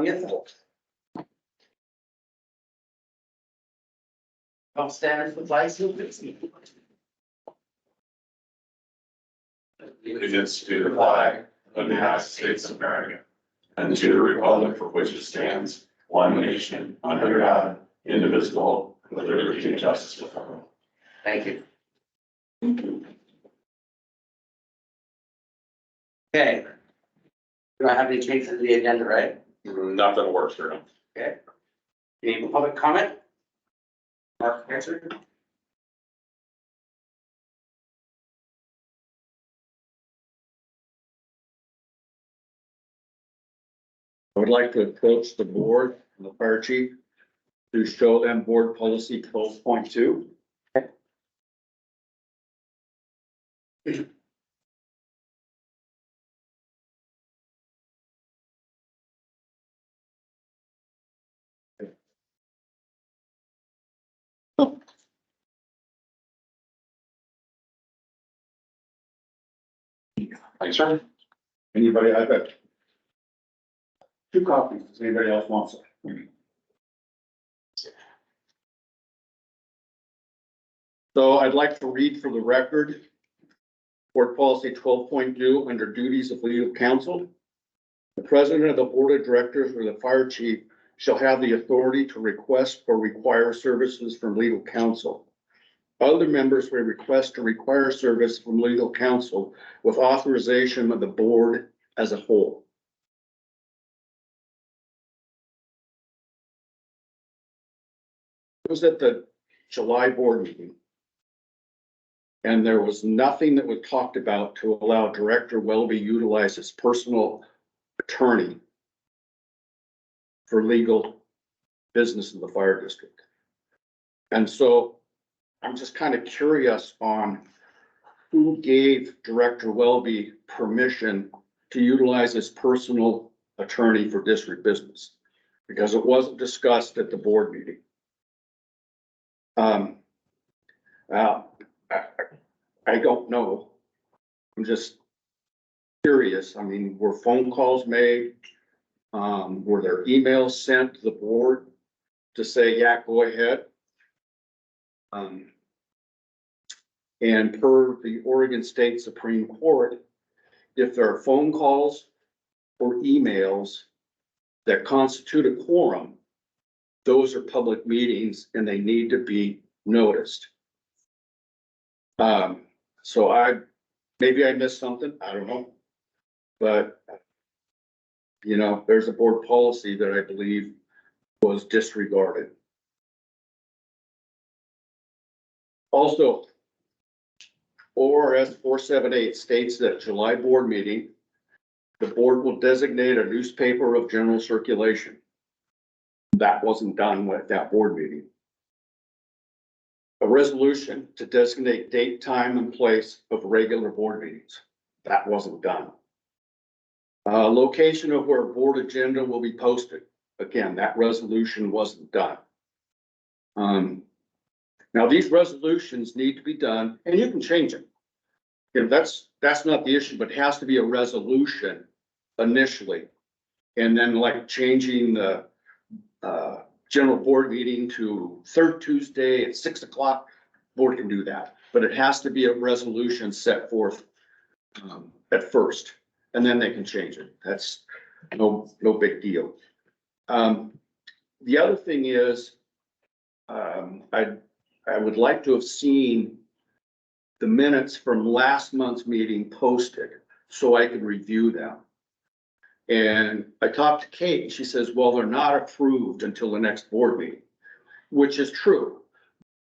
20th. All standards with license. Allegiance to the flag of the United States of America and to the republic for which it stands, one nation, under God, indivisible, with liberty and justice for all. Thank you. Okay. Do I have any changes to the agenda, right? Nothing works for him. Okay. Any public comment? Mark, answer? I would like to approach the board and the fire chief to show them board policy 12.2. Thanks, sir. Anybody, I've got 2 copies. Does anybody else want some? So I'd like to read for the record, board policy 12.2 under duties of legal counsel. The president of the board of directors or the fire chief shall have the authority to request or require services from legal counsel. Other members may request or require service from legal counsel with authorization of the board as a whole. It was at the July board meeting. And there was nothing that was talked about to allow Director Welby utilize his personal attorney for legal business in the fire district. And so I'm just kind of curious on who gave Director Welby permission to utilize his personal attorney for district business, because it wasn't discussed at the board meeting. I don't know. I'm just curious. I mean, were phone calls made? Were there emails sent to the board to say, yeah, go ahead? And per the Oregon State Supreme Court, if there are phone calls or emails that constitute a quorum, those are public meetings and they need to be noticed. So maybe I missed something, I don't know. But, you know, there's a board policy that I believe was disregarded. Also, ORS 478 states that July board meeting, the board will designate a newspaper of general circulation. That wasn't done with that board meeting. A resolution to designate date, time, and place of regular board meetings. That wasn't done. Location of where board agenda will be posted. Again, that resolution wasn't done. Now these resolutions need to be done, and you can change them. You know, that's not the issue, but it has to be a resolution initially. And then like changing the general board meeting to third Tuesday at 6 o'clock, board can do that. But it has to be a resolution set forth at first, and then they can change it. That's no big deal. The other thing is, I would like to have seen the minutes from last month's meeting posted so I could review them. And I talked to Kate, and she says, well, they're not approved until the next board meeting, which is true,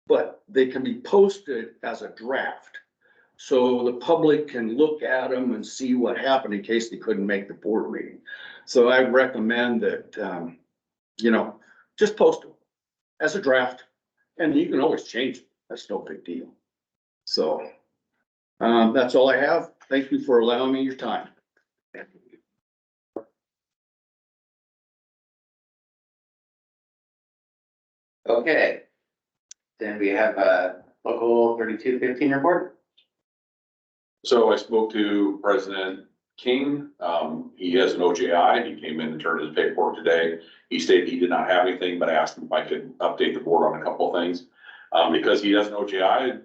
but they can be posted as a draft. So the public can look at them and see what happened in case they couldn't make the board meeting. So I recommend that, you know, just post them as a draft, and you can always change it. That's no big deal. So that's all I have. Thank you for allowing me your time. Okay. Then we have a local 3215 report. So I spoke to President King, he has an OJI. He came in and turned his paperwork today. He stated he did not have anything, but I asked him if I could update the board on a couple of things. Because he has an OJI,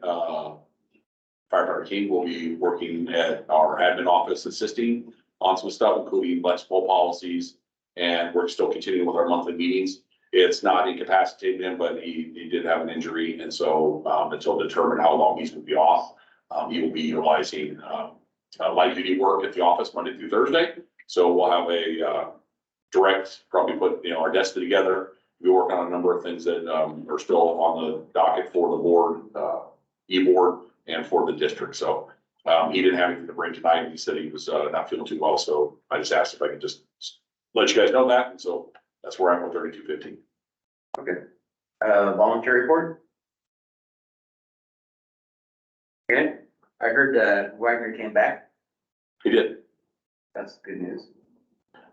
Firefighter King will be working at our admin office assisting on some stuff, including flexible policies. And we're still continuing with our monthly meetings. It's not incapacitated him, but he did have an injury. And so, until determined how long he's going to be off, he will be utilizing, light duty work at the office Monday through Thursday. So we'll have a, direct, probably put, our desk together. We work on a number of things that, are still on the docket for the board, e-board and for the district. So, he didn't have anything to bring tonight. He said he was, not feeling too well. So I just asked if I could just let you guys know that. And so that's where I'm with 3215. Okay. Volunteer report? Okay, I heard, Wagner came back. He did. That's good news.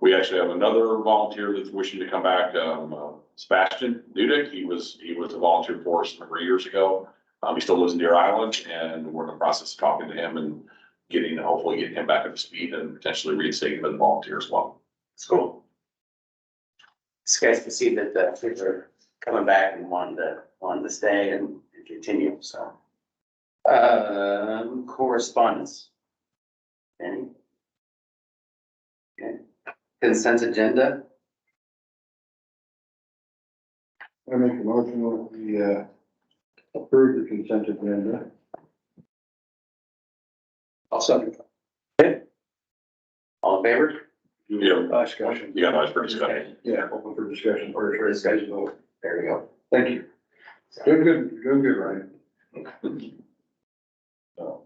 We actually have another volunteer that's wishing to come back, Sebastian Dudek. He was a volunteer for us a number of years ago. He still lives in Deer Island, and we're in the process of talking to him and hopefully getting him back up to speed and potentially reinstating him as a volunteer as well. It's cool. It's guys to see that the kids are coming back and wanting to stay and continue, so. Correspondence. Any? Okay, consent agenda, I make a motion that we approve the consent agenda. I'll second. Okay. All in favor? Yeah, Discussion. yeah, that's pretty good. Yeah, open for discussion. For discussion, there we go. Thank you. Doing good, Ryan. So,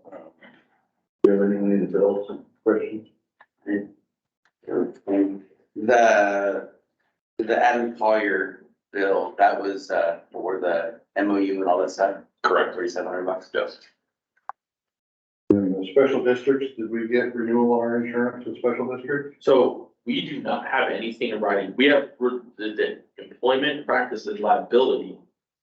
do you have anything in the bills, questions? The Adam Collier bill, that was, for the MOU and all that stuff, Correct. $3,700. Yes. And the special districts, did we get renewal on our insurance with special districts? So we do not have anything in writing. We have, the employment practices liability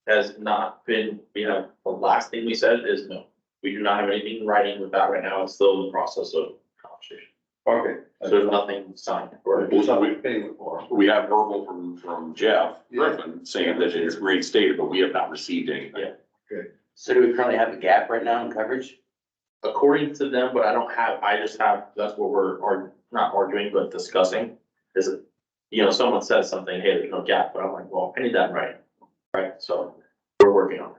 has not been, the last thing we said is no. We do not have anything in writing with that right now. It's still in the process of conversation. Okay. So there's nothing signed. Or something paying for. We have verbal from Jeff Griffin saying that it's reinstated, but we have not received anything. Yeah. So do we currently have a gap right now in coverage? According to them, but I just have, that's what we're not arguing, but discussing. Is it, someone says something, hey, there's no gap, but I'm like, well, I need that right. Right, so we're working on it.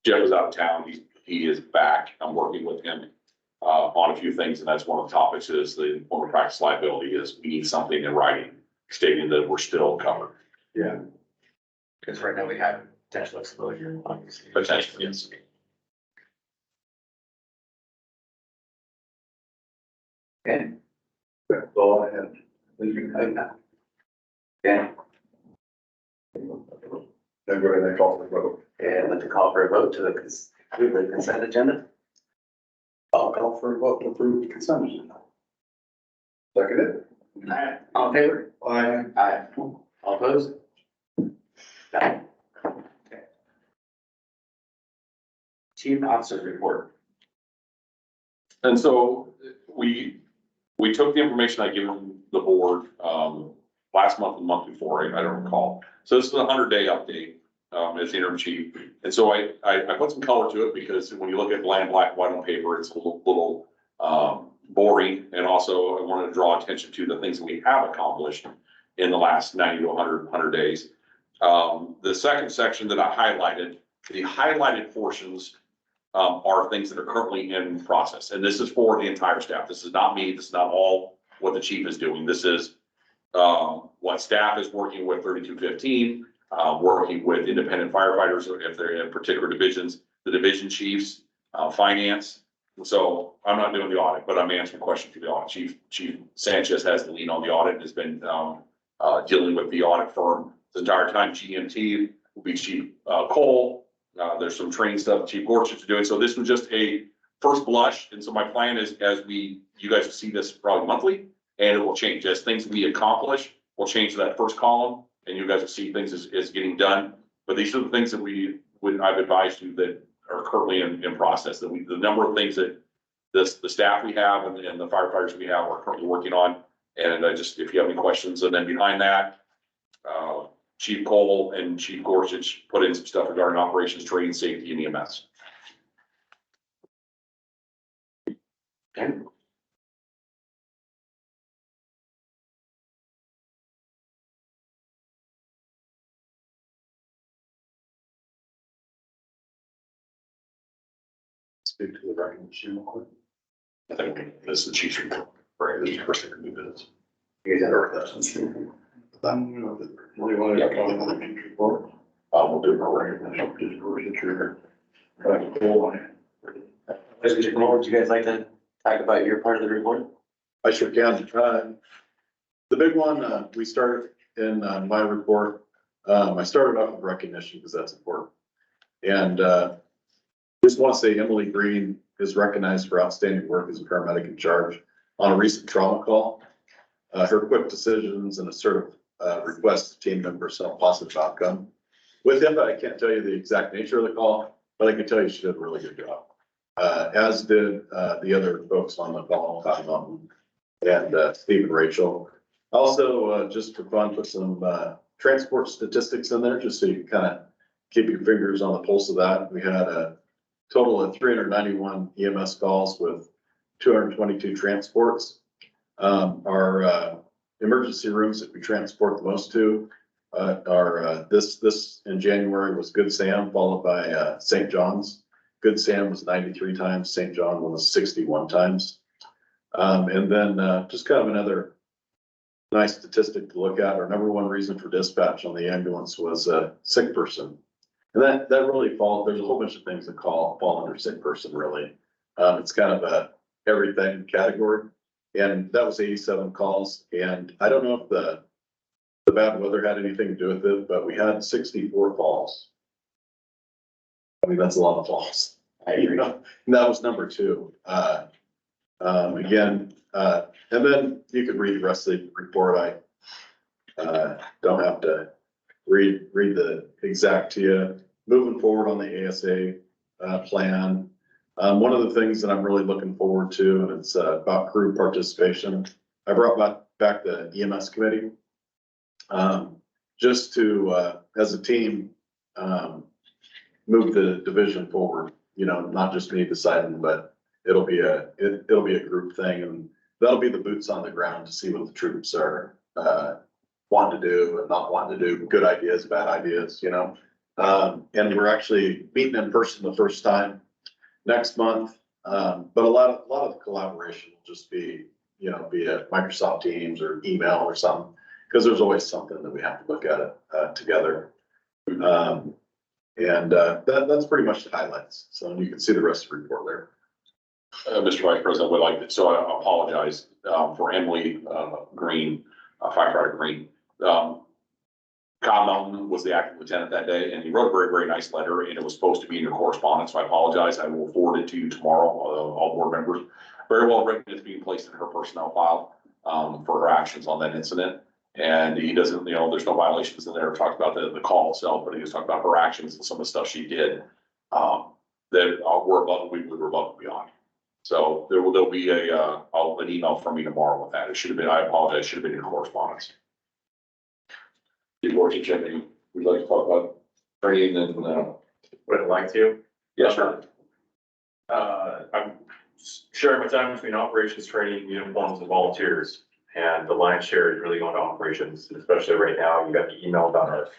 Jeff is out of town. He is back. I'm working with him on a few things, and that's one of the topics is the employment practice liability is we need something in writing stating that we're still covered. Yeah. Because right now we have potential exposure, obviously. Potentially, yes. Okay. That's all I have. Thank you. Okay, Then go ahead and call for the vote. and I'd like to call for a vote to approve the consent agenda. I'll call for a vote to approve the consent agenda. Second it? All in favor? Aye. Aye. All opposed? Got it. Okay. Chief Officer Report. And so we took the information I given the board, last month and the month before, I don't recall. So this is a 100-day update, as the interim chief. And so I put some color to it because when you look at bland black, white on paper, it's a little boring. And also I wanted to draw attention to the things that we have accomplished in the last 90 to 100 days. The second section that I highlighted, the highlighted portions are things that are currently in process. And this is for the entire staff. This is not me. This is not all what the chief is doing. This is what staff is working with 3215, working with independent firefighters if they're in particular divisions, the division chiefs, finance. So I'm not doing the audit, but I'm answering questions for the audit. Chief Sanchez has the lead on the audit and has been dealing with the audit firm the entire time. GMT will be Chief Cole. There's some training stuff Chief Gorsuch is doing. So this was just a first blush. And so my plan is you guys will see this probably monthly and it will change as things we accomplish. We'll change that first column and you guys will see things as getting done. But these are the things that I've advised you that are currently in process, that the number of things that the staff we have and the firefighters we have are currently working on. And I just, if you have any questions, and then behind that, Chief Cole and Chief Gorsuch put in some stuff regarding operations, training, safety, and EMS. Okay. Speak to the recognition real quick. I think this is the chief's report, right? This is the first thing we do this. You guys Or have that's, then, you know, what do you want to call it, the chief report? We'll do it right now. Just go to the trigger. Right, hold on. would you guys like to talk about your part of the report? I sure can. The big one, we started in my report, I started off with recognition because that's important. And just want to say Emily Green is recognized for outstanding work as a paramedic in charge on a recent trauma call. Her quick decisions and assertive requests to team members saw a positive outcome. With him, I can't tell you the exact nature of the call, but I can tell you she did a really good job. As did the other folks on the call, Cotton Mountain and Steve and Rachel. Also, just for fun, put some transport statistics in there, just so you can kind of keep your fingers on the pulse of that. We had a total of 391 EMS calls with 222 transports. Our emergency rooms that we transport the most to are this in January was Good Sam, followed by St. John's. Good Sam was 93 times, St. John was 61 times. And then just kind of another nice statistic to look at. Our number one reason for dispatch on the ambulance was a sick person. And that really falls, there's a whole bunch of things that fall under sick person, really. It's kind of a everything category. And that was 87 calls. And I don't know if the bad weather had anything to do with it, but we had 64 falls. I mean, that's a lot of falls. You know, and that was number two. Again, and then you could read the rest of the report. I don't have to read the exact to you. Moving forward on the ASA plan. One of the things that I'm really looking forward to, and it's about crew participation. I brought back the EMS committee. Just to, as a team, move the division forward, you know, not just me deciding, but it'll be a group thing, and that'll be the boots on the ground to see what the troops are, wanting to do and not wanting to do, good ideas, bad ideas, you know? And we're actually meeting in person the first time next month. But a lot of the collaboration will just be, you know, be a Microsoft Teams or email or something, because there's always something that we have to look at it together. That's pretty much the highlights. So you can see the rest of the report there. Mr. Vice President, would like, so I apologize, for Emily, Green, firefighter Green. Kyle Melton was the acting lieutenant that day, and he wrote a very, very nice letter, and it was supposed to be in your correspondence, so I apologize. I will forward it to you tomorrow, all board members. Very well written, it's being placed in her personnel file, for her actions on that incident. And he doesn't, you know, there's no violations in there, talked about the call itself, but he was talking about her actions and some of the stuff she did, that we're above, we were above and beyond. So there'll be an email from me tomorrow with that. It should have been, I apologize, should have been in your correspondence. Before you check in, we'd like to talk about training and, Would like to. yes, sir. I'm sharing my time between operations, training, uniforms, and volunteers. And the lion's share is really going to operations, and especially right now. You got the email about our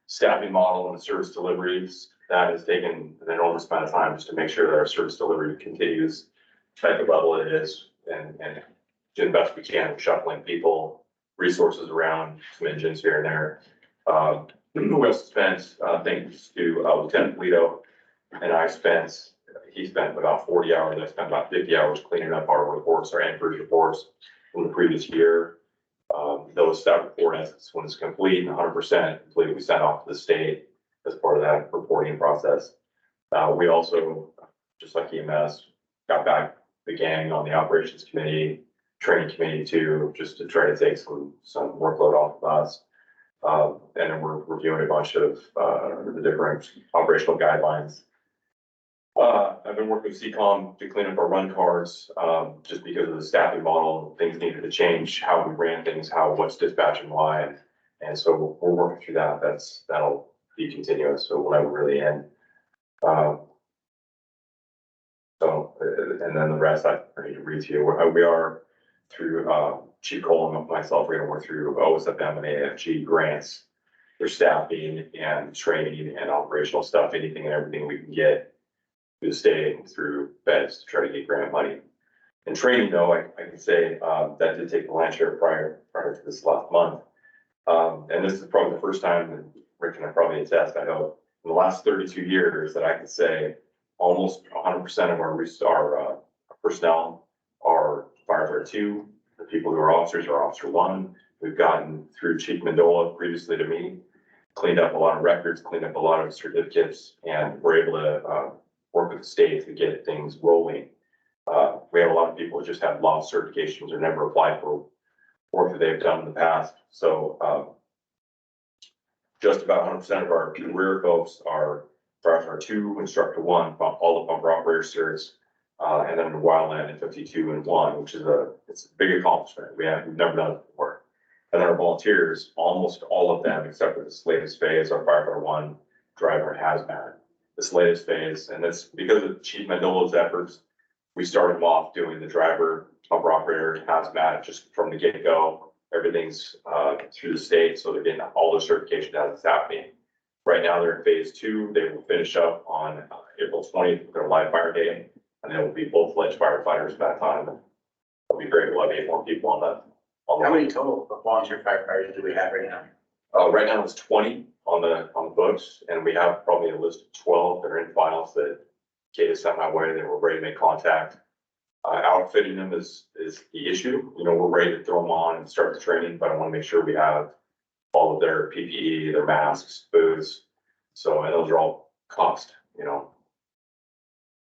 staffing model and service deliveries. That has taken an enormous amount of time just to make sure that our service delivery continues at the level it is, and do the best we can, shuffling people, resources around, some engines here and there. We also spent, thanks to Lieutenant Polito, and he spent about 40 hours, I spent about 50 hours cleaning up our reports, our anchorage reports from the previous year. That report, when it's complete and 100% complete, we sent off to the state as part of that reporting process. We also, just like EMS, got back the gang on the operations committee, training committee too, just to try to take some workload off of us. And then we're reviewing a bunch of the different operational guidelines I've been working with CCOM to clean up our run cars, just because of the staffing model, things needed to change, how we ran things, what's dispatching why. And so we're working through that. That'll be continuous, so we'll never really end. And then the rest I need to read to you. We are through, Chief Cole and myself, we're gonna work through OSFM and AFG grants for staffing and training and operational stuff, anything and everything we can get through the state and through feds to try to get grant money. And training though, I can say, that did take the land share prior to this last month. And this is probably the first time, and Rick and I probably attest, I hope, in the last 32 years that I can say almost 100% of our personnel are firefighter 2. The people who are officers are officer 1. We've gotten through Chief Mendola previously to me, cleaned up a lot of records, cleaned up a lot of certificates, and we're able to work with the state to get things rolling. We have a lot of people who just have lost certifications or never applied for work that they've done in the past. So just about 100% of our career folks are firefighter 2, instructor 1, all the pumper operator certs, and then wildland at 52 and 1, which is it's a big accomplishment. We've never done it before. And then our volunteers, almost all of them, except for this latest phase, are firefighter 1, driver, and hazmat. This latest phase, and that's because of Chief Mendola's efforts. We started them off doing the driver, pumper operator, hazmat, just from the get-go. Everything's through the state, so they're getting all their certification as it's happening. Right now, they're in phase 2. They will finish up on April 20th with their live fire day, and they will be full-fledged firefighters at that time. It'll be great. We'll have 8 more people on that. How many total volunteer firefighters do we have right now? Right now, it's 20 on the books, and we have probably a list of 12 that are in files that Kate has sent my way. They were ready to make contact. Outfitting them is the issue. You know, we're ready to throw them on and start the training, but I want to make sure we have all of their PPE, their masks, boots. So, and those are all cost, you know.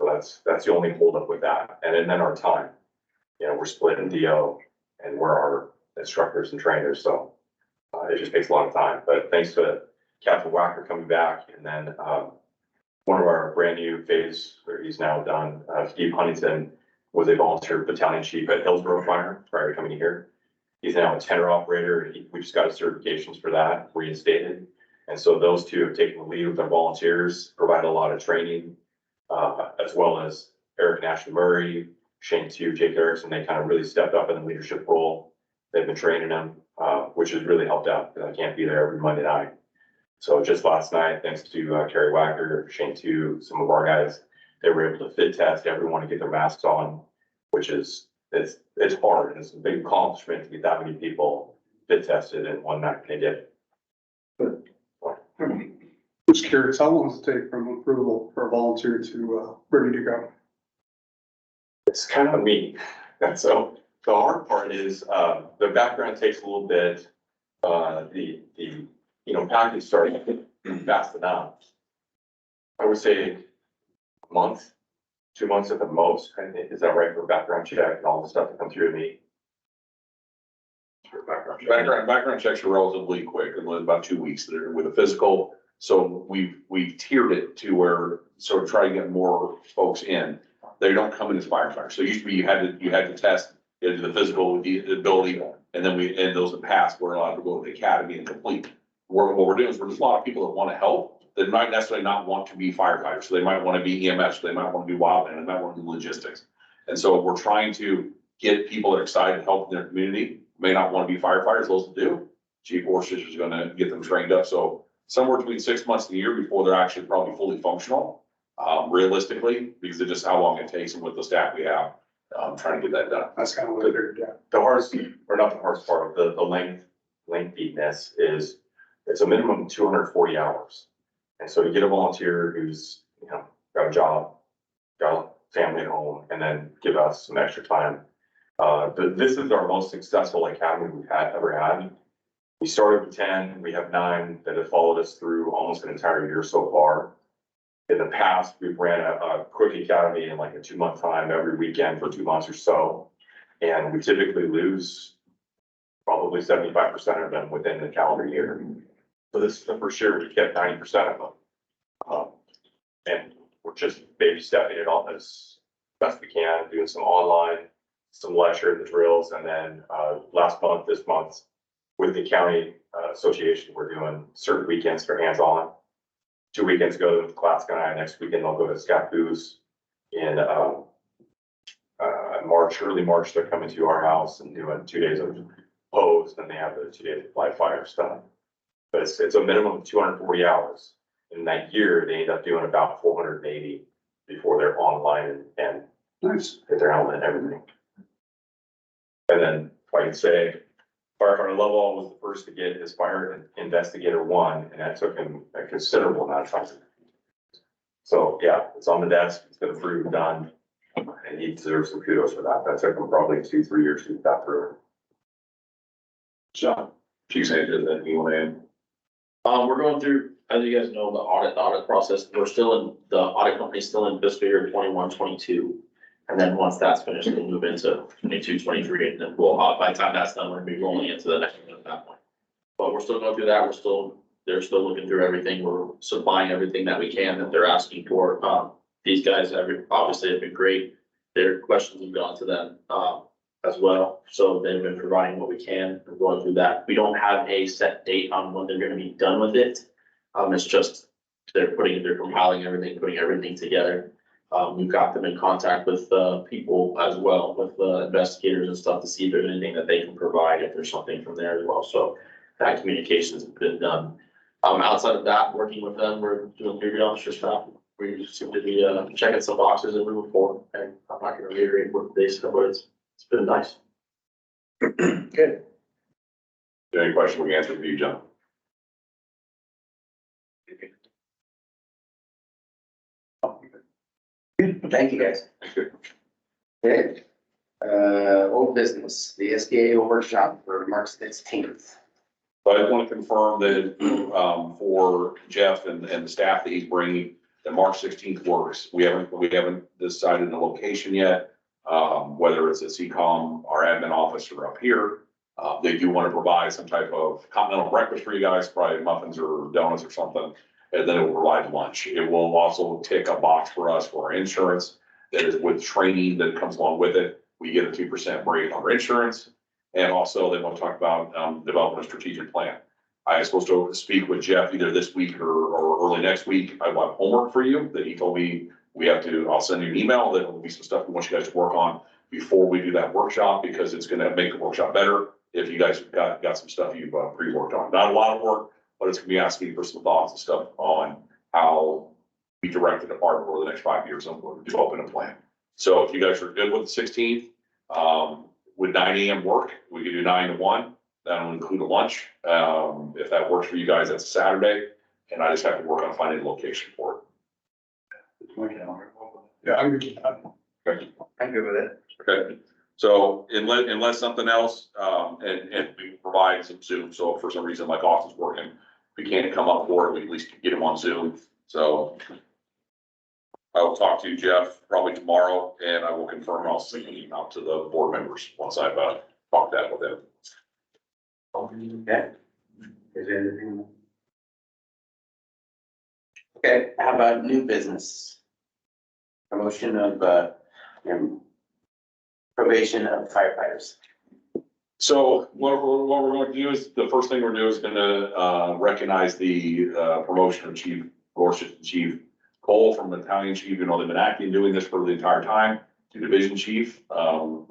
So that's the only holdup with that. And then our time, you know, we're split in DO and we're our instructors and trainers. So it just takes a lot of time, but thanks to Captain Wacker coming back, and then one of our brand new phase where he's now done, Steve Huntington was a volunteer battalion chief at Hillsborough Fire prior to coming here. He's now a tender operator. We just got his certifications for that reinstated. And so those two have taken the lead with their volunteers, provided a lot of training, as well as Eric and Ashley Murray, Shane Tu, Jake Erickson. They kind of really stepped up in the leadership role. They've been training them, which has really helped out because I can't be there every Monday night. So just last night, thanks to Kerry Wacker, Shane Tu, some of our guys, they were able to fit test everyone to get their masks on, which is, it's hard. And it's a big accomplishment to get that many people fit tested in one night. They did. Just curious, how long does it take from approval for a volunteer to ready to go? It's kind of me. And so the hard part is, the background takes a little bit, package starting fast enough. I would say a month, 2 months at the most. I think, is that right for background check and all the stuff that comes through to me? For background check. Background checks are relatively quick, and about 2 weeks there with a physical. So we've tiered it to where, so to try to get more folks in, they don't come in as firefighters. So it used to be you had to test into the physical, the ability, and then and those that passed were allowed to go to the academy and complete. What we're doing is there's a lot of people that want to help that might necessarily not want to be firefighters. So they might want to be EMS, they might want to be wildland, they might want to do logistics. And so we're trying to get people that are excited to help in their community, may not want to be firefighters, those that do. Chief Orsish is going to get them trained up. So somewhere between 6 months and a year before they're actually probably fully functional, realistically, because of just how long it takes and with the staff we have, trying to get that done. That's kind of what I figured, yeah. The hardest, or not the hardest part of the lengthiness is it's a minimum of 240 hours. And so to get a volunteer who's, you know, got a job, got a family at home, and then give us some extra time. This is our most successful academy we've ever had. We started with 10, we have 9 that have followed us through almost an entire year so far. In the past, we've ran a quick academy in like a 2-month time every weekend for 2 months or so. And we typically lose probably 75% of them within the calendar year. So this is the first year we kept 90% of them. And we're just maybe stepping it up as best we can, doing some online, some lecture, the drills, and then, this month, with the county association, we're doing certain weekends for hands-on. 2 weekends ago to Clatsky, next weekend they'll go to Scappoose in, March, early March, they're coming to our house and doing 2 days of pose, then they have the 2 days of live fire stuff. But it's a minimum of 240 hours. In that year, they end up doing about 480 before they're online and Nice. get their helmet and everything. And then, if I can say, firefighter Lovell was the first to get his fire investigator 1, and that took him a considerable amount of time. So, yeah, it's on the desk, it's been approved, done, and he deserves some kudos for that. That took him probably 2-3 years to get that through. So, Chief Sanchez, then you want to add? We're going through, as you guys know, the audit process. We're still in, the audit company's still in fiscal year 21-22. And then once that's finished, we'll move into 22-23, and then we'll, by the time that's done, we're gonna be rolling into the next one at that point. But we're still going through that. They're still looking through everything. We're supplying everything that we can that they're asking for. These guys obviously have been great. Their questions have gone to them, as well. So they've been providing what we can and going through that. We don't have a set date on when they're gonna be done with it. It's just, they're compiling everything, putting everything together. We've got them in contact with, people as well, with, investigators and stuff to see if there's anything that they can provide, if there's something from there as well. So that communication's been done. Outside of that, working with them, we're doing duty officer stuff. We seem to be, checking some boxes and moving forward. And I'm not gonna reiterate what they said, but it's been nice. Good. Any question we can answer for you, John? Thank you, guys. Okay. Old business, the SBA workshop for March 16th. But I want to confirm that, for Jeff and the staff that he's bringing, that March 16th works. We haven't decided the location yet, whether it's at CCOM, our admin office, or up here. They do want to provide some type of continental breakfast for you guys, probably muffins or donuts or something, and then it will provide lunch. It will also tick a box for us for our insurance that is with training that comes along with it. We get a 2% rate on our insurance. And also they want to talk about, developing a strategic plan. I was supposed to speak with Jeff either this week or early next week. I want homework for you that he told me I'll send you an email that will be some stuff we want you guys to work on before we do that workshop, because it's going to make the workshop better if you guys got some stuff you've pre-worked on. Not a lot of work, but it's going to be asking for some thoughts and stuff on how we direct the department over the next 5 years and developing a plan. So if you guys are good with the 16th, would 9 a.m. work? We could do 9 to 1. That'll include a lunch. If that works for you guys, that's a Saturday, and I just have to work on finding a location for it. Yeah, I'm good with that. Okay. I'm good with it. Okay. So unless something else, and we provide some Zoom. So if for some reason like Austin's working, we can't come up for it, we at least get him on Zoom. So I will talk to Jeff probably tomorrow, and I will confirm. I'll send an email to the board members once I've talked that with them. Okay. Is there anything? Okay, how about new business? Promotion of, probation of firefighters. So what we're going to do is, the first thing we're doing is gonna recognize the promotion of Chief Gorsuch and Chief Cole from Battalion Chief. You know, they've been acting, doing this for the entire time, to Division Chief. We're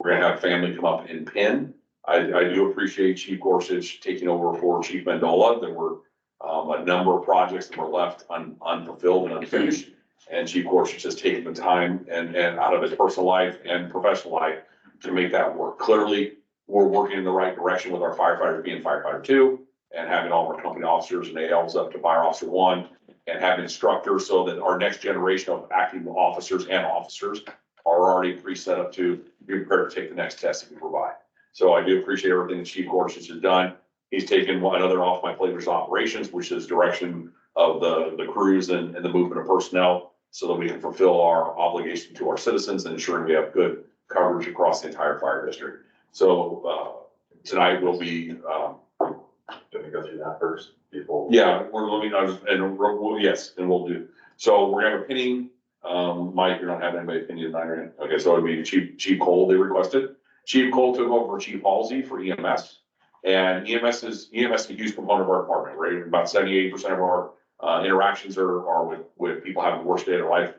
gonna have family come up and pin. I do appreciate Chief Gorsuch taking over for Chief Mendola. There were a number of projects that were left unfulfilled and unfinished. And Chief Gorsuch has taken the time and out of his personal life and professional life to make that work. Clearly, we're working in the right direction with our firefighters being firefighter 2 and having all of our company officers and ALs up to fire officer 1 and having instructors so that our next generation of acting officers are already pre-set up to be prepared to take the next test that we provide. So I do appreciate everything that Chief Gorsuch has done. He's taken another off my plate, operations, which is direction of the crews and the movement of personnel, so that we can fulfill our obligation to our citizens and ensuring we have good coverage across the entire fire district. So tonight we'll be. Can we go through that first before? Yeah, we're looking, yes, and we'll do. So we're gonna have a pinning, Mike, you're not having anybody opinion tonight, right? Okay, so it'd be Chief Cole, they requested. Chief Cole took over Chief Halsey for EMS. And EMS is a huge component of our department, right? About 78% of our interactions are with people having the worst day of their life,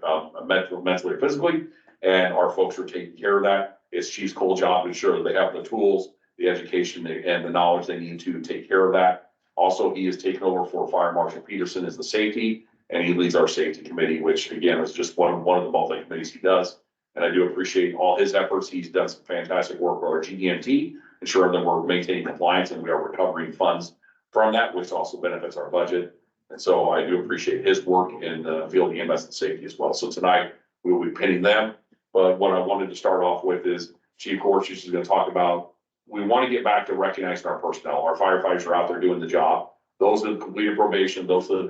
mentally or physically. And our folks are taking care of that. It's Chief Cole's job to ensure that they have the tools, the education and the knowledge they need to take care of that. Also, he has taken over for Fire Marshal Peterson as the safety, and he leads our safety committee, which again is just one of the multi committees he does. And I do appreciate all his efforts. He's done some fantastic work with our GEMT, ensuring that we're maintaining compliance and we are recovering funds from that, which also benefits our budget. And so I do appreciate his work in the field of EMS and safety as well. So tonight we will be pinning them. But what I wanted to start off with is Chief Gorsuch is going to talk about, we want to get back to recognizing our personnel. Our firefighters are out there doing the job. Those that have completed probation, those that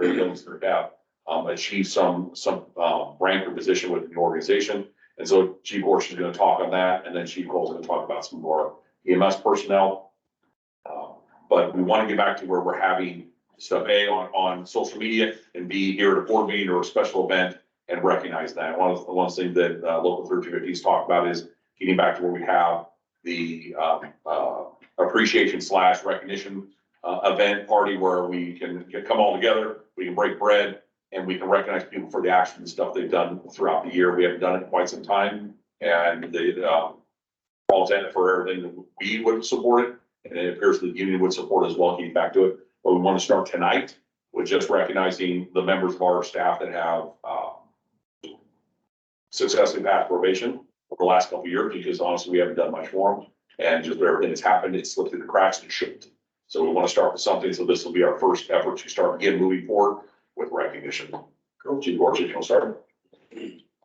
have achieved some rank or position within the organization. And so Chief Gorsuch is going to talk on that. And then Chief Cole's going to talk about some more EMS personnel. But we want to get back to where we're having stuff A on social media and B here at a board meeting or a special event and recognize that. One of the things that local 1350's talked about is getting back to where we have the appreciation / recognition event party where we can come all together, we can break bread, and we can recognize people for the action and stuff they've done throughout the year. We haven't done it in quite some time, and they all intended for everything that we would support it, and it appears the union would support it as well, getting back to it. But we want to start tonight with just recognizing the members of our staff that have successfully passed probation over the last couple of years, because honestly, we haven't done much for them. And just with everything that's happened, it slipped through the cracks and it shouldn't. So we want to start with something. So this will be our first effort to start again moving forward with recognition. Chief Gorsuch, you'll start.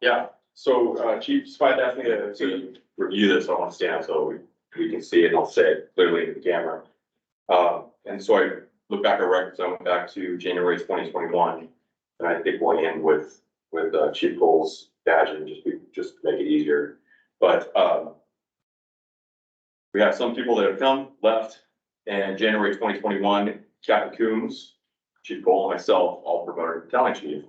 Yeah, so Chief Spide asked me to review this. I want to stand so we can see it. I'll say it clearly in the camera. And so I look back at records. I went back to January 2021, and I think we'll end with Chief Cole's badge and just to make it easier. But we have some people that have come, left, and January 2021, Captain Coombs, Chief Cole, and myself all promoted to battalion chief,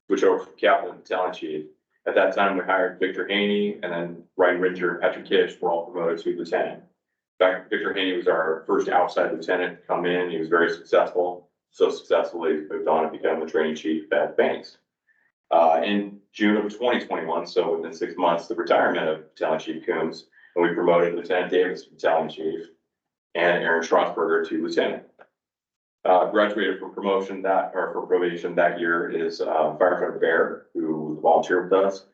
which over from captain to battalion chief. At that time, we hired Victor Haney, and then Ryan Ringer and Patrick Kish were all promoted to lieutenant. In fact, Victor Haney was our first outside lieutenant to come in. He was very successful, so successfully he moved on and became the training chief at Banks. In June of 2021, so within 6 months, the retirement of Battalion Chief Coombs, and we promoted Lieutenant Davis to Battalion Chief and Aaron Strasburger to Lieutenant. Graduated from probation that year is Firefighter Bear, who volunteered with us.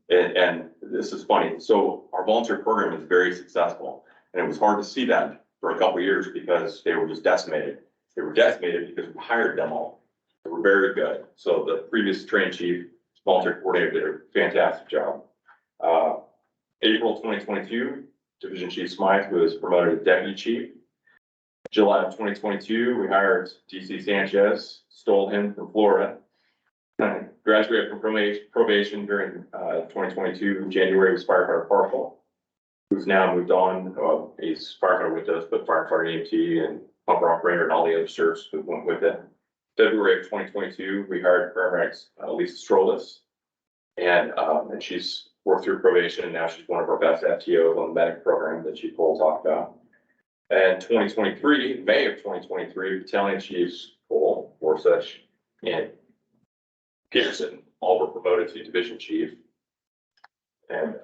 And this is funny. So our volunteer program is very successful, and it was hard to see that for a couple of years because they were just decimated. They were decimated because we hired them all. They were very good. So the previous training chief, volunteer coordinator, did a fantastic job. April 2022, Division Chief Smythe was promoted to Deputy Chief. July of 2022, we hired DC Sanchez, stole him from Florida. Graduated from probation during 2022. January was firefighter partial, who's now moved on. He's firefighter with us, but firefighter EMT and pumper operator and all the other certs who went with it. February of 2022, we hired paramedics Lisa Strolis, and she's worked through probation, and now she's one of our best FTOs on the medic program that Chief Cole talked about. And 2023, May of 2023, Battalion Chiefs Cole, Gorsuch, and Peterson all were promoted to Division Chief. And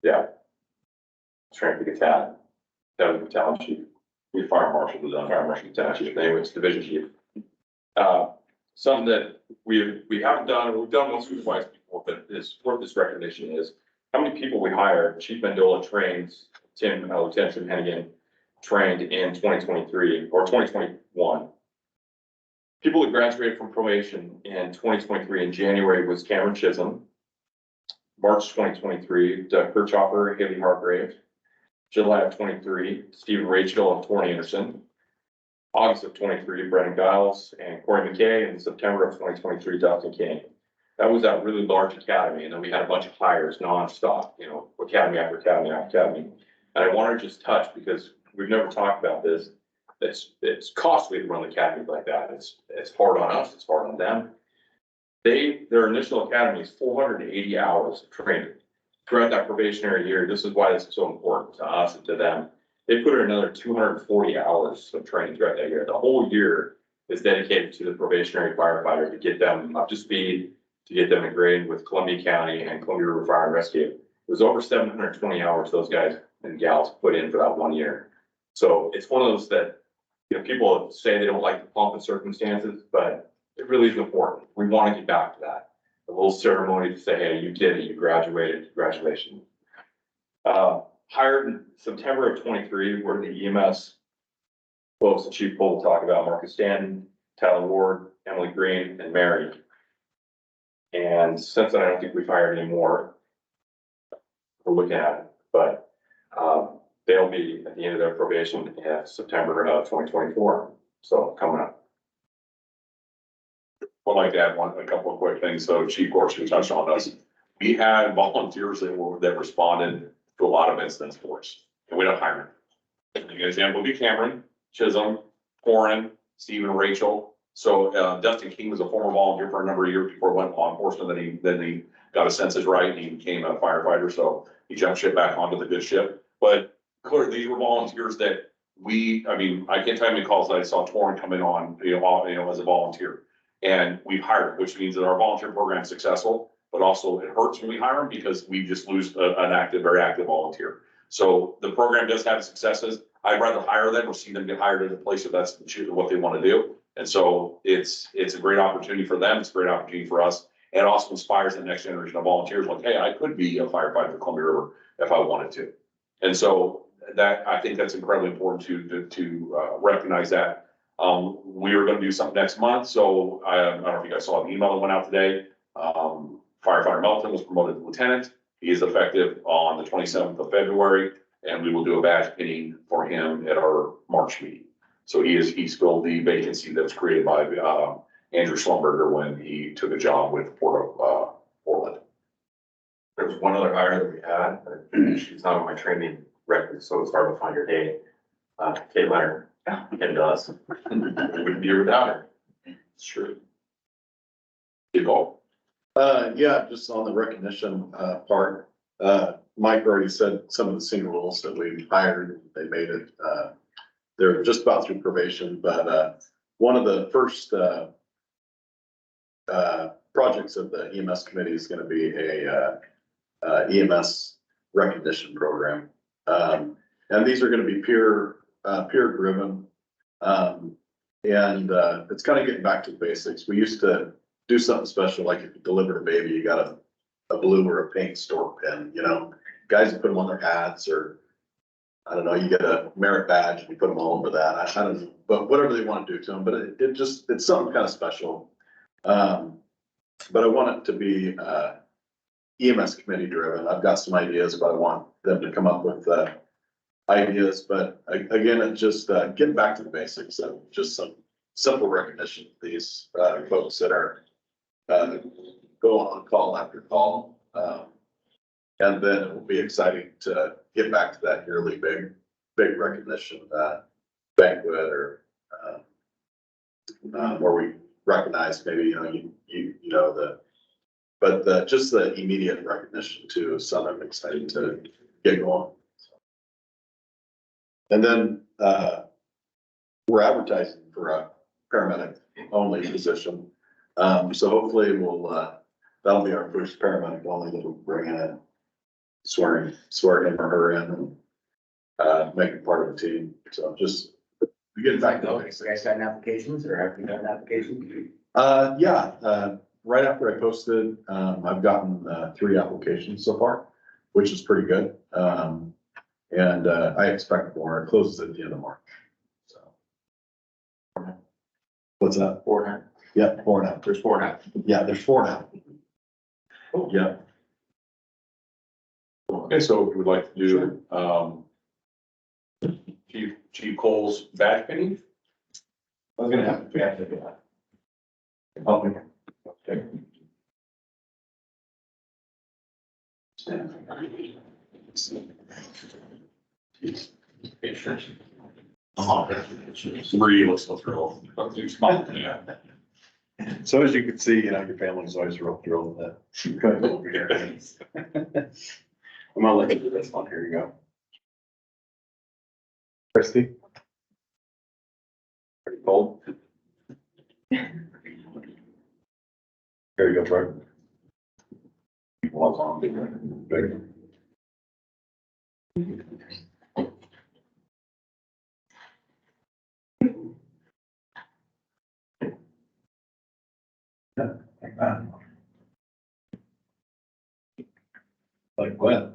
yeah, trying to get that was Battalion Chief. We Fire Marshal was on Fire Marshal Battalion Chief. Anyway, it's Division Chief. Something that we haven't done, we've done once or twice before, but is worth this recognition is how many people we hired. Chief Mendola trains Lieutenant Tim Hennigan trained in 2023 or 2021. People that graduated from probation in 2023 in January was Cameron Chisholm. March 2023, Doug Kirchhoffer, Haley Hargrave. July of 23, Stephen Rachel and Torrey Anderson. August of 23, Brennan Giles and Corey McKay. And September of 2023, Dustin King. That was that really large academy. And then we had a bunch of hires nonstop, academy after academy after academy. And I want to just touch, because we've never talked about this. It's costly to run the academy like that. It's hard on us. It's hard on them. their initial academy is 480 hours of training. Throughout that probationary year, this is why this is so important to us and to them. They put in another 240 hours of training throughout that year. The whole year is dedicated to the probationary firefighter to get them up to speed, to get them ingrained with Columbia County and Columbia River Fire and Rescue. It was over 720 hours those guys and gals put in for that 1 year. So it's one of those that, you know, people say they don't like the pomp and circumstances, but it really is important. We want to get back to that. A little ceremony to say, hey, you did it, you graduated, congratulations. Hired in September of 23 were the EMS folks, the Chief Cole will talk about, Marcus Stanton, Tyler Ward, Emily Green, and Mary. And since then, I don't think we've hired any more. We're looking at it, but they'll be at the end of their probation in September of 2024. So coming up. I'd like to add a couple of quick things. So Chief Gorsuch touched on us. We had volunteers that responded to a lot of incidents for us, and we don't hire them. An example would be Cameron, Chisholm, Corin, Stephen, Rachel. So Dustin King was a former volunteer for a number of years before he went to law enforcement. Then he got his senses right and he became a firefighter. So he jumped ship back onto the good ship. But clearly, these were volunteers that I mean, I can't tell you how many calls I saw Torin come in on, as a volunteer. And we've hired, which means that our volunteer program is successful, but also it hurts when we hire them because we just lose an very active volunteer. So the program does have successes. I'd rather hire them or see them get hired at a place if that's what they want to do. And so it's a great opportunity for them. It's a great opportunity for us. And it also inspires the next generation of volunteers like, hey, I could be a firefighter for Columbia River if I wanted to. And so I think that's incredibly important to recognize that. We were going to do something next month. So I don't know if you guys saw the email that went out today. Firefighter Melton was promoted to lieutenant. He is effective on the 27th of February, and we will do a badge pinning for him at our March meeting. So he's filled the vacancy that was created by Andrew Schlumberger when he took a job with Port of Portland. There was one other hire that we had, but she's not on my training record, so it's hard to find her date. Kate Leonard, and us. We wouldn't be here without her. It's true. Good call. Yeah, just on the recognition, part, Mike already said some of the senior roles that we hired, they made it, they're just about through probation, but, one of the first, projects of the EMS committee is gonna be a EMS recognition program. And these are gonna be peer driven. And it's kind of getting back to the basics. We used to do something special, like if you delivered a baby, you got a blue or a pink stork pin, guys would put them on their hats, or I don't know, you get a merit badge and you put them all over that. I don't know, but whatever they want to do to them, but it's something kind of special. But I want it to be EMS committee driven. I've got some ideas, but I want them to come up with ideas. But again, it's just getting back to the basics of just some simple recognition of these folks that are go on call after call. And then it will be exciting to get back to that yearly big recognition banquet, or where we recognize maybe, just the immediate recognition too is something I'm excited to get going. And then we're advertising for a paramedic only position. So hopefully that'll be our first paramedic only that we'll bring in, swear him or her in, and make it part of the team. So just we get back to the You guys got applications, or have you got an application? yeah, right after I posted, I've gotten 3 applications so far, which is pretty good. And I expect more. It closes at the end of March. So. What's that? 4 now. Yeah, 4 now. There's 4 now. Yeah, there's 4 now. Yeah. Okay, so if you would like to do, Chief Cole's badge pinning? I was gonna have to do that. Okay. Three, let's go through. Yeah. So as you can see, you know, your family's always real thrilled that you come over here. I'm gonna let you do this one. Here you go. Christie? Pretty cold. Here you go, Troy. Well, on, big. Like what?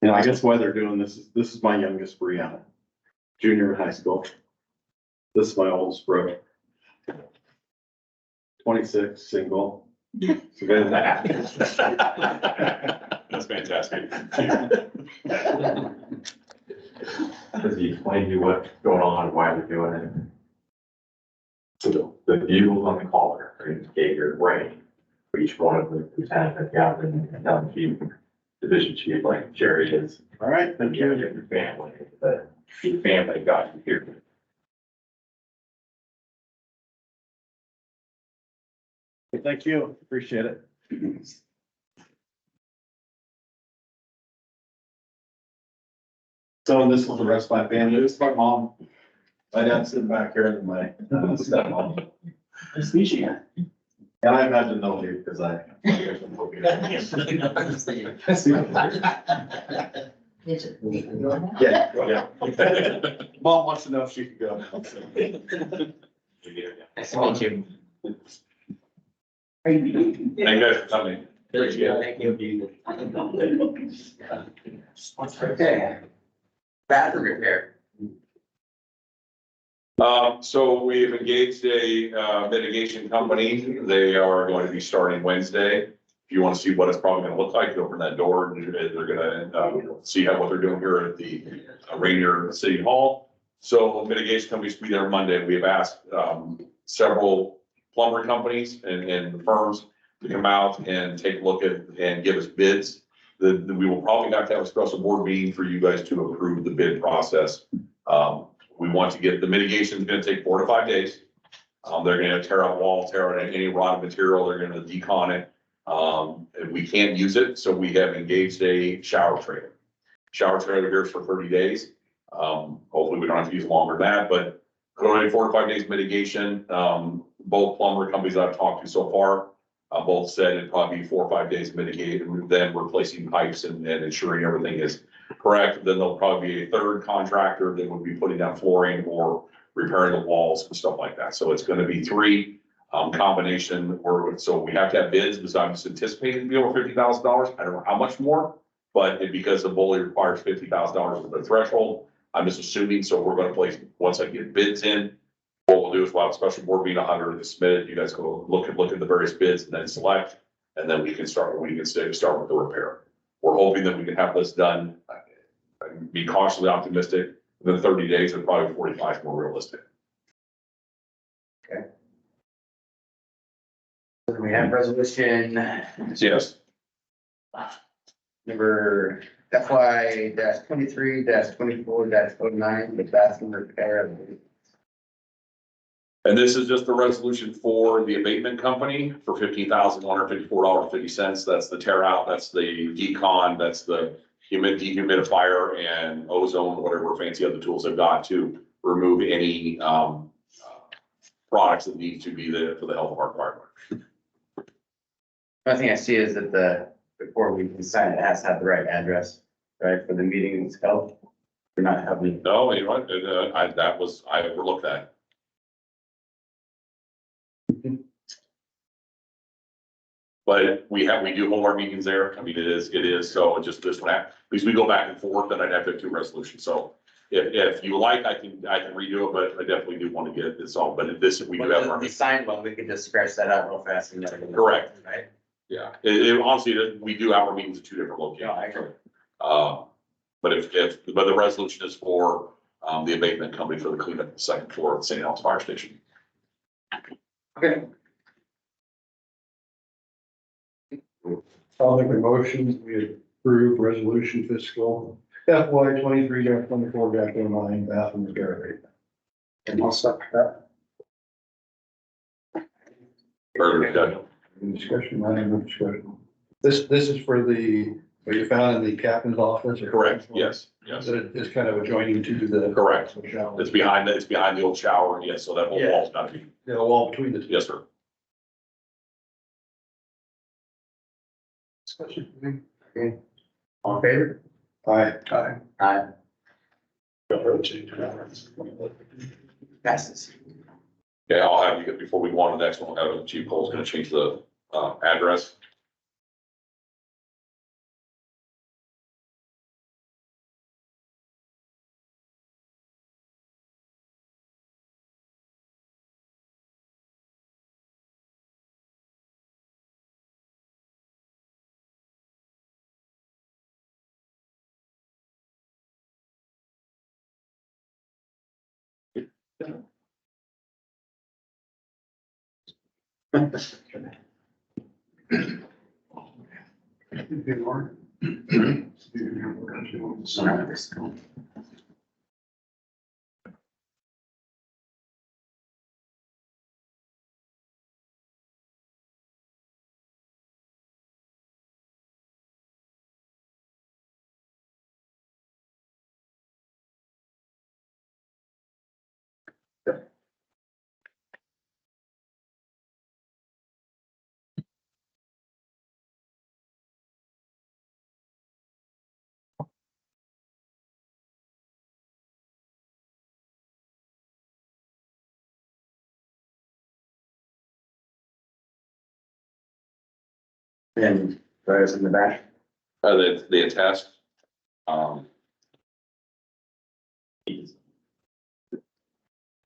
You know, I guess why they're doing this is my youngest, Brianna, junior in high school. This is my oldest, Brooke. 26, single. So That's fantastic. Does he explain to you what's going on and why they're doing it? So the bugles on the collar are indicate your rank for each one of the lieutenant and captain and down chief, division chief, like Jerry is. All right, Thank you. Your family, but your family got you here. thank you, appreciate it. So this is the rest of my family. This is my mom. My dad's sitting back here and my stepmom. Nice to meet you. And I imagine they'll leave because I. Yeah, yeah. Mom wants to know if she could go. Nice to meet you. Thank you guys for coming. Thank you. Okay. Bathroom repair. So we've engaged a mitigation company. They are going to be starting Wednesday. If you want to see what it's probably gonna look like, open that door and they're gonna, see what they're doing here at the Rainier City Hall. So mitigation companies will be there Monday. We have asked, several plumber companies and firms to come out and take a look at and give us bids. We will probably have to have a special board meeting for you guys to approve the bid process. We want to get, the mitigation is gonna take 4 to 5 days. They're gonna tear out walls, tear out any rotted material, they're gonna decon it. And we can't use it, so we have engaged a shower trailer. Shower trailer here for 30 days. Hopefully we don't have to use longer than that, but already 4 to 5 days mitigation. Both plumber companies I've talked to so far, both said it'd probably be 4 or 5 days mitigated, then replacing pipes and ensuring everything is correct. Then there'll probably be a third contractor that would be putting down flooring or repairing the walls and stuff like that. So it's gonna be 3 combination, or so we have to have bids, because I'm just anticipating to be over $50,000. I don't know how much more, but because the bully requires $50,000 as the threshold, I'm just assuming, so we're gonna place, once I get bids in, what we'll do is we'll have a special board meeting, 100 to submit it. You guys go look at the various bids and then select, and then we can start with the repair. We're hoping that we can have this done, be cautiously optimistic, within 30 days, and probably 45 is more realistic. We have resolution Yes. number FY -23 -24 -09, the bathroom repair. And this is just a resolution for the abatement company for $15,154.50. That's the tear out, that's the decon, that's the dehumidifier and ozone, whatever fancy other tools they've got to remove any products that need to be there for the health of our fire. One thing I see is that before we can sign it, it has to have the right address, right, for the meeting itself. We're not having. No, you know what, I overlooked that. But we do hold our meetings there. I mean, it is, so just this one, because we go back and forth, then I'd have to do resolutions. So if you like, I can redo it, but I definitely do want to get this all, but this, we do have. Well, the signed one, we could just scratch that out real fast and. Correct. Right? Yeah, honestly, we do have our meetings at two different No, I locations. agree. But the resolution is for, the abatement company for the cleanup of the second floor of the St. Helens Fire Station. Okay. I'll make a motion, we approve resolution fiscal FY 23-24-09 bathroom repair rate. And I'll second that. Further discussion? Any discussion, I have no discussion. This is for the, what you found in the captain's office? Or- Correct, yes, yes, So it is kind of adjoining to the. correct. Shower. It's behind the old shower, yes, so that whole wall's gotta be, The wall between the two. yes, sir. Discussion. Okay. All in favor? Aye. Aye. Aye. Passes. Okay, I'll have you, before we go on to the next one, I'll have Chief Cole's gonna change the, address. And those in the back. The attest,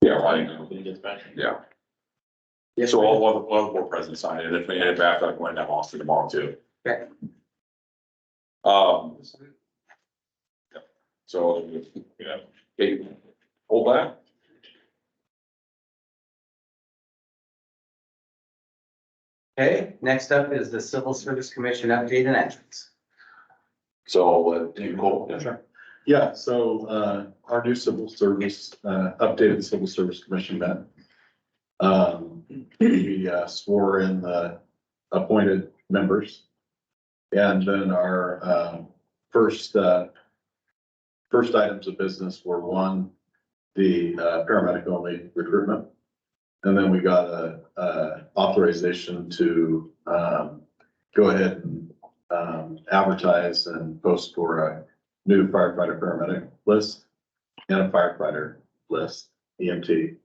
yeah, right, When it gets back. yeah. Yes, So all one board president signed it, and if we had it back, I'm going to have Austin tomorrow too. Okay. So, yeah, okay, hold that. Okay, next up is the Civil Service Commission update and entrance. So, Chief Cole, yeah, sure. Yeah, so, our new civil service, updated civil service commission met. We swore in the appointed members. And then our, first items of business were one, the paramedic only recruitment. And then we got a authorization to go ahead and advertise and post for a new firefighter paramedic list and a firefighter list, EMT.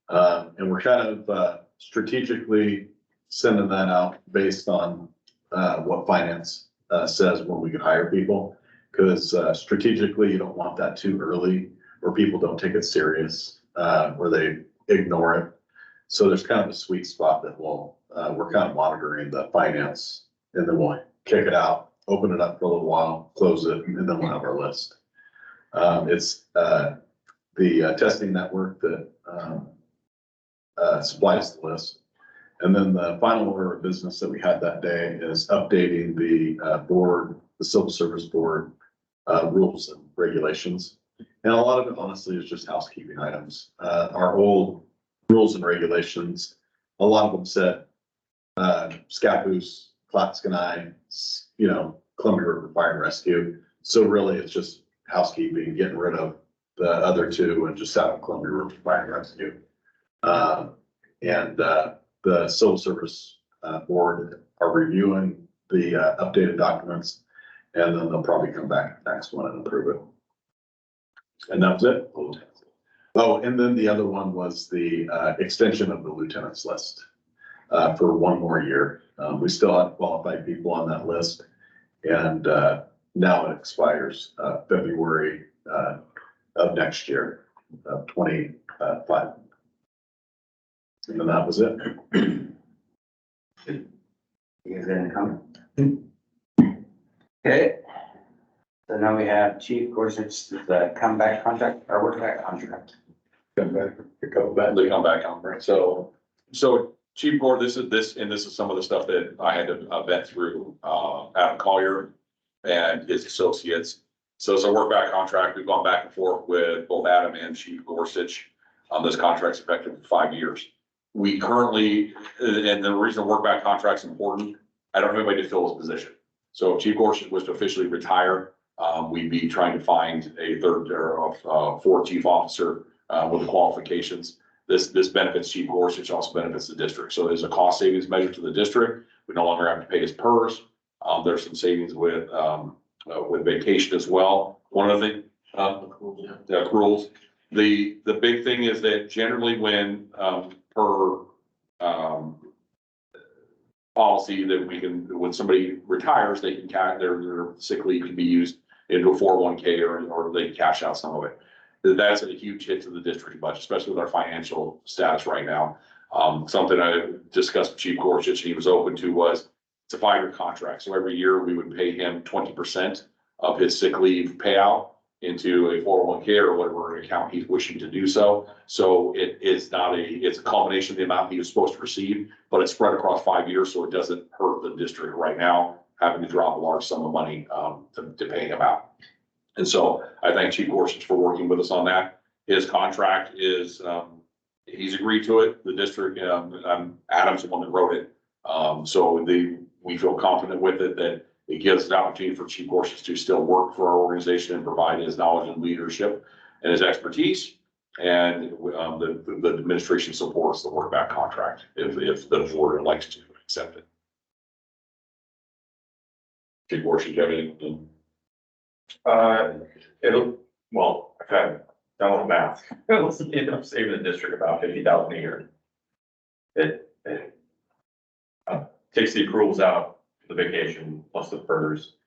And we're kind of strategically sending that out based on what finance says when we can hire people. Because strategically, you don't want that too early where people don't take it serious, where they ignore it. So there's kind of a sweet spot that we're kind of monitoring the finance, and then we'll kick it out, open it up for a little while, close it, and then we'll have our list. It's the testing network that supplies the list. And then the final order of business that we had that day is updating the board, the civil service board rules and regulations. And a lot of it honestly is just housekeeping items. Our old rules and regulations, a lot of them said SCAPUS, Klatskanai, Columbia River Fire and Rescue. So really it's just housekeeping, getting rid of the other two and just having Columbia River Fire and Rescue. The civil service board are reviewing the updated documents, and then they'll probably come back next one and approve it. And that's it. Oh, and then the other one was the extension of the lieutenants list for one more year. We still have qualified people on that list, and now it expires February of next year, of 25. And then that was it. You guys got any comment? Okay. So now we have Chief Gorsuch's the comeback contract, or work back contract. They come back on, right? So Chief Gore, this is some of the stuff that I had to vet through, Adam Collier and his associates. So it's a work back contract. We've gone back and forth with both Adam and Chief Gorsuch. This contract's effective for 5 years. We currently, and the reason work back contract's important, I don't have anybody to fill his position. So if Chief Gorsuch was to officially retire, we'd be trying to find a third or fourth chief officer with the qualifications. This benefits Chief Gorsuch, also benefits the district. So there's a cost savings measure to the district. We no longer have to pay his PERS. There's some savings with vacation as well. One of the accruals. The big thing is that generally when per policy that we can, when somebody retires, they can their sick leave can be used into a 401k or they can cash out some of it. That's a huge hit to the district budget, especially with our financial status right now. Something I discussed with Chief Gorsuch and he was open to was it's a 5-year contract. So every year we would pay him 20% of his sick leave payout into a 401k or whatever account he's wishing to do so. So it's a combination of the amount he was supposed to receive, but it's spread across 5 years. So it doesn't hurt the district right now, having to drop a large sum of money to pay him out. And so I thank Chief Gorsuch for working with us on that. His contract is, he's agreed to it. The district, Adam's the one that wrote it. We feel confident with it that it gives the opportunity for Chief Gorsuch to still work for our organization and provide his knowledge and leadership and his expertise. And the administration supports the work back contract if the board elects to accept it. Chief Gorsuch, do you have anything? If I've done the math, it'll end up saving the district about 50,000 a year. It takes the accruals out, the vacation plus the PERS.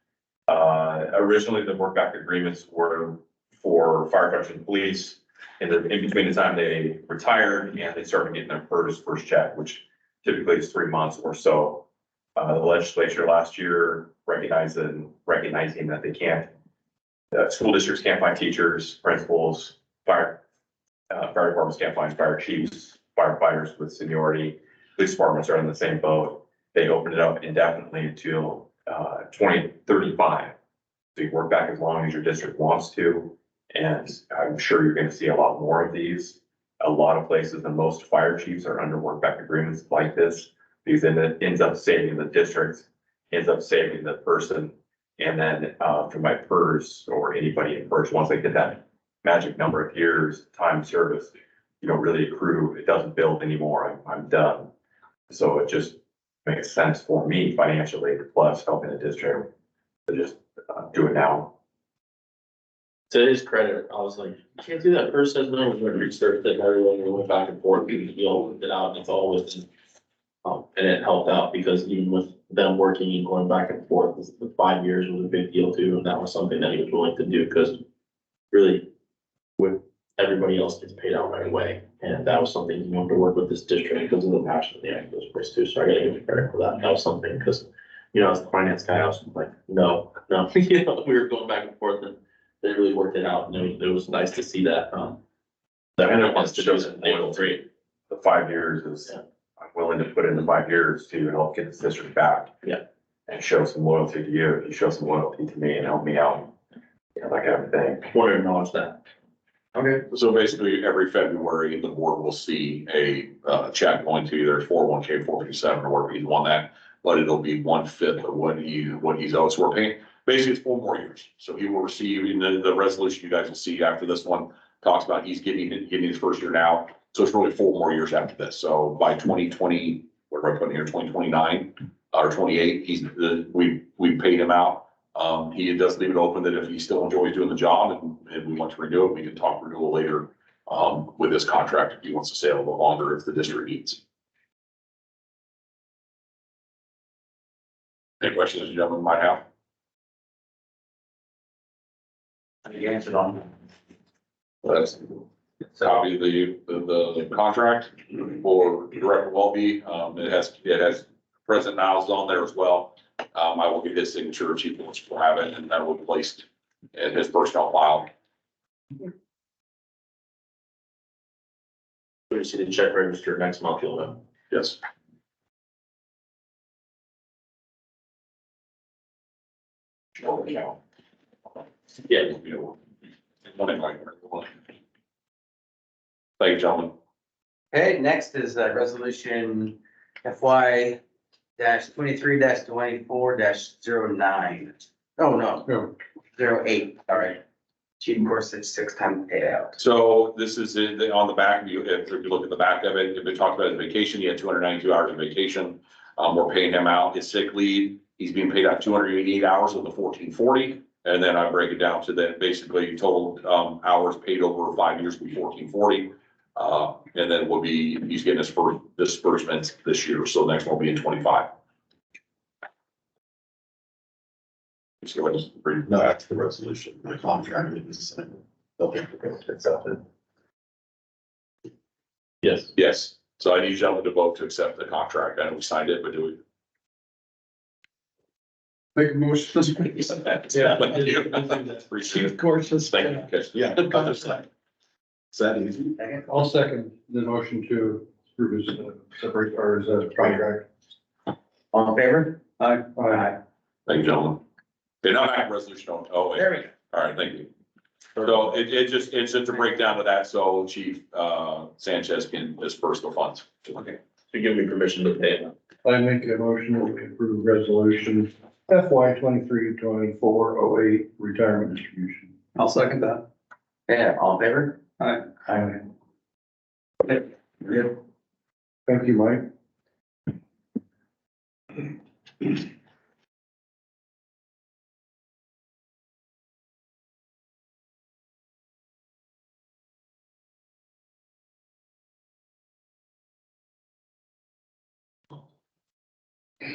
Originally, the work back agreements were for firefighters and police. And in between the time they retired and they started getting their PERS first check, which typically is 3 months or so. The legislature last year recognizing that they can't, school districts can't find teachers, principals, fire departments can't find fire chiefs, firefighters with seniority. Police departments are in the same boat. They opened it up indefinitely until 2035. So you work back as long as your district wants to. And I'm sure you're going to see a lot more of these. A lot of places and most fire chiefs are under work back agreements like this because then it ends up saving the district, ends up saving the person. And then for my PERS or anybody in PERS, once they get that magic number of years, time service, really accrue, it doesn't build anymore. I'm done. So it just makes sense for me financially, plus helping the district to just do it now. To his credit, I was like, you can't do that. First says no, we're gonna research it, everyone, we went back and forth, we all worked it out, and it's all within. And it helped out because even with them working and going back and forth, the 5 years was a big deal too, and that was something that he was willing to do, because really, with everybody else gets paid out right away, and that was something he wanted to work with this district because of the passion they had for this place too, so I gotta give him credit for that. That was something, because, as the finance guy, I was like, no, we were going back and forth, and they really worked it out, and it was nice to see that, that And it wants to do shows it in April 3. The 5 years is, Yeah. I'm willing to put in the 5 years to help get this district back. Yeah. And show some loyalty to you, you show some loyalty to me and help me out, that kind of thing. Wanted to acknowledge that. Okay. So basically, every February, the board will see a check going to either 401k, 457, or whatever he's won that, but it'll be 1/5 of what he's owed. So we're paying, basically it's 4 more years. So he will receive, in the resolution you guys will see after this one, talks about he's getting his first year now. So it's really 4 more years after this. So by 2020, what am I putting here, 2029 or 28, we paid him out. He does leave it open that if he still enjoys doing the job and we want to renew it, we can talk renewal later with this contract if he wants to stay a little bit longer if the district needs. Any questions you gentlemen might have? You answered on That's copy of the contract for Director Welby. It has President Niles on there as well. I will get his signature, Chief Lawrence will have it, and that will be placed in his personnel file. We see the check register next month, you'll know. Yes. Yeah. Thank you, gentlemen. Okay, next is resolution FY -23 -24 -09. Oh, no, No. 08, all right. Chief Gorsuch 6-time payout. So this is on the back, if you look at the back of it, if we talked about his vacation, he had 292 hours of vacation. We're paying him out his sick leave. He's being paid out 288 hours of the 1440. And then I break it down to that basically total hours paid over 5 years will be 1440. And then he's getting his first disbursements this year. So the next one will be in 25. So I just read No, that's the resolution, the contract is. Okay, accepted. Yes. Yes, so I need you gentlemen to vote to accept the contract. I know we signed it, but do we? Make a motion. Thank you. Appreciate it. Gorsuch. Thank you. Okay. Yeah. Is that easy? I'll second the motion to approve his separate or his contract. All in favor? Aye. Thank you, gentlemen. Okay, now back to resolution. Oh, wait. There we go. All right, thank you. So it's just a breakdown of that, so Chief Sanchez can disperse the funds. Okay. To give me permission to pay them. I make a motion that we approve resolution FY 23-24-08 retirement distribution. I'll second that. Yeah, all in favor? Aye. Aye. Good. Thank you, Mike.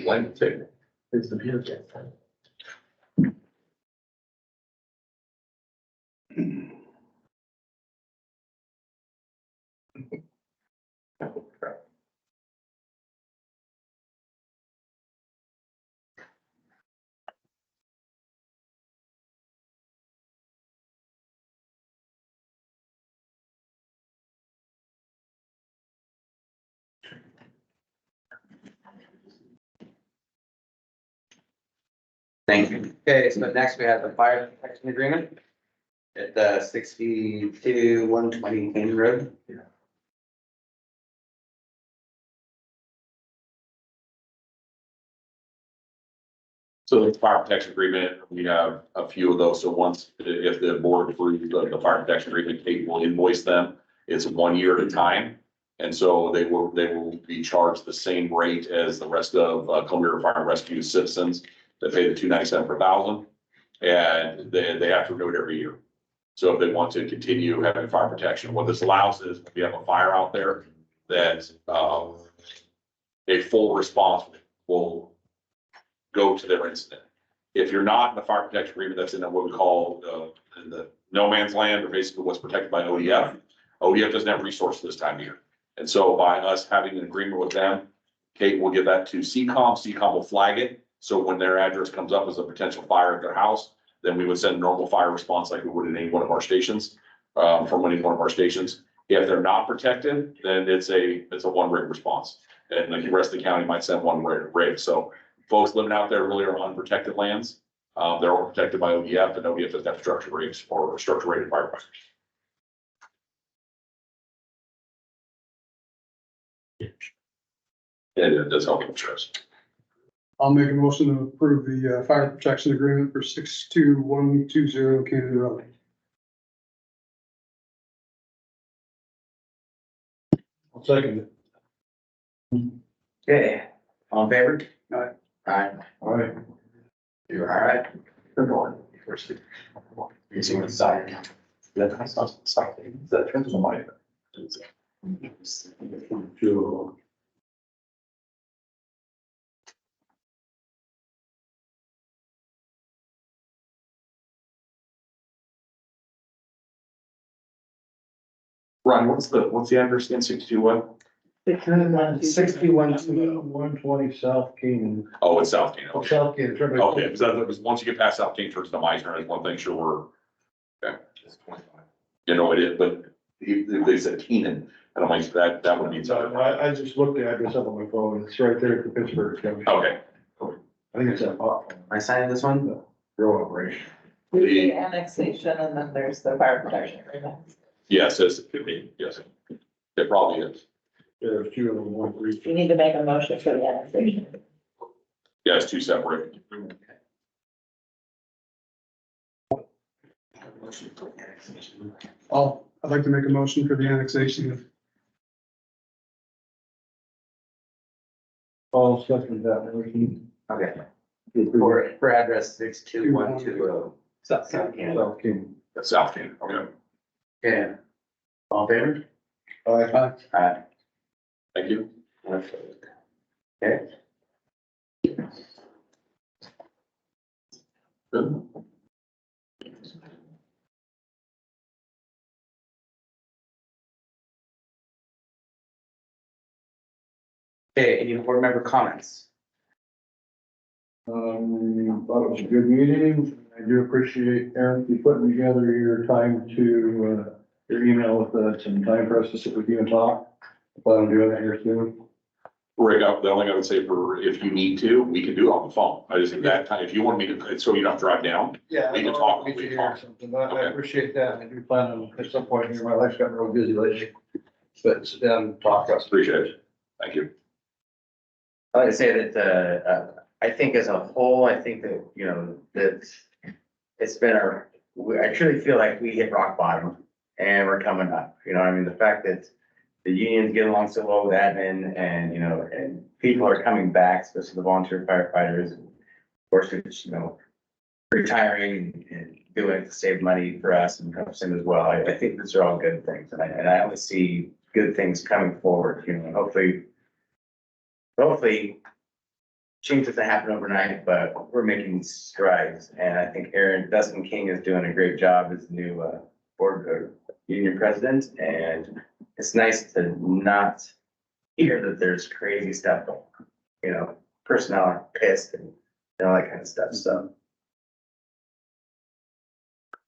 Line table. It's the beauty. Thank you. Okay, so next we have the fire protection agreement at the 62-120 Kane Road. So the fire protection agreement, we have a few of those. So once, if the board approves the fire protection agreement, Kate will invoice them. It's 1 year at a time. And so they will be charged the same rate as the rest of Columbia Fire and Rescue citizens that pay the $297 per thousand. And they have to renew it every year. So if they want to continue having fire protection, what this allows is if you have a fire out there that a full response will go to their incident. If you're not in the fire protection agreement, that's in what we call in the no man's land, or basically what's protected by ODF. ODF doesn't have resources this time of year. And so by us having an agreement with them, Kate will give that to CCOM. CCOM will flag it. So when their address comes up as a potential fire at their house, then we would send a normal fire response like we would in any one of our stations, from any one of our stations. If they're not protected, then it's a one rig response. And like the rest of the county might send one rig. So folks living out there really are on protected lands. They're all protected by ODF, and ODF doesn't have structure rigs or structure rated firefighters. And it does help insurance. I'll make a motion to approve the fire protection agreement for 62-120 Kennedy Road. I'll second it. Okay, all in favor? Aye. Aye. All right. You're all right. We're going. You see what's side. That's not something that turns on my. Ron, what's the address again, 62 what? 120 South King. Oh, it's South Canaan. Oh, South King. Okay, because that was, once you get past South King towards the Meisner, I just want to make sure we're, you know, it is, but they said Keenan, and I'm like, that would mean something. I just looked at this up on my phone. It's right there at the Pittsburgh Junction. Okay. I think it's that hot. I signed this one? Real operation. There's the annexation and then there's the fire protection agreement. Yes, it could be, yes. It probably is. There's two of them, one for each. You need to make a motion for the annexation. Yeah, it's two separate. I'd like to make a motion for the annexation. All second that motion. Okay. For address 62120. South Canada. South King. That's South Canaan, okay. Yeah. All in favor? Aye. Thank you. Okay. Good. Okay, any board member comments? Thought it was a good meeting. I do appreciate Aaron, you putting together your time to, your email with, some time for us to sit with you and talk. Plan on doing that here soon. Rick, the only thing I would say for, if you need to, we can do it on the phone. I just, at that time, if you want me to, so you don't drive down. Yeah. We can talk, we We can can talk. hear something, but I Okay. appreciate that. I do plan on, at some point here, my life's gotten real busy lately. But sit down and talk to us. Appreciate it. Thank you. I like to say that, I think as a whole, I think that, you know, that it's been I truly feel like we hit rock bottom and we're coming up, you know, I mean, the fact that the unions get along so well with admin and, you know, and people are coming back, especially the volunteer firefighters, and of course, it's, you know, retiring and doing it to save money for us and Hudson as well. I think these are all good things and I only see good things coming forward, you know, hopefully change doesn't happen overnight, but we're making strides. And I think Dustin King is doing a great job as the new board union president. And it's nice to not hear that there's crazy stuff going on. You know, personnel are pissed and all that kind of stuff. So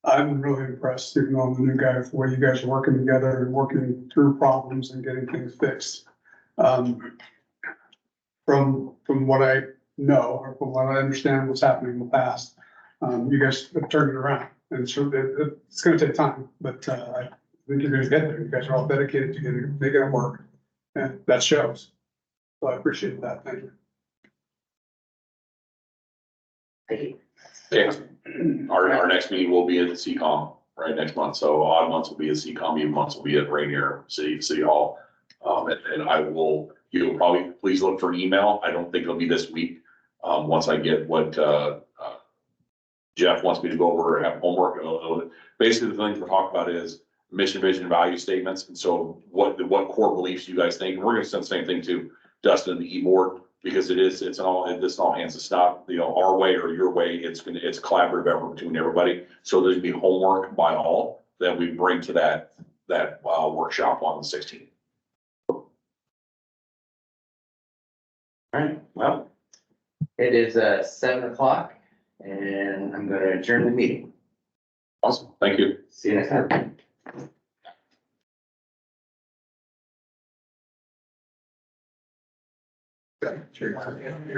I'm really impressed, even though I'm the new guy, with the way you guys are working together and working through problems and getting things fixed. From what I know, or from what I understand what's happening in the past, you guys have turned it around. And so it's gonna take time, but I think you're gonna get there. You guys are all dedicated to making it work. And that shows. So I appreciate that. Thank you. thank you. Yeah. Our next meeting will be at the CCOM, right, next month. So odd months will be at CCOM, even months will be at Rainier City Hall. And you'll probably, please look for an email. I don't think it'll be this week. Once I get what, Jeff wants me to go over and have homework. Basically, the things we're talking about is mission, vision, value statements. And so what core beliefs you guys think? And we're gonna send the same thing to Dustin and the e-board because this all hands. It's not, you know, our way or your way. It's collaborative effort between everybody. So there's gonna be homework by all that we bring to that workshop on the 16th. All right, well, it is 7 o'clock and I'm gonna adjourn the meeting. Awesome. Thank you. See you next time. Sure.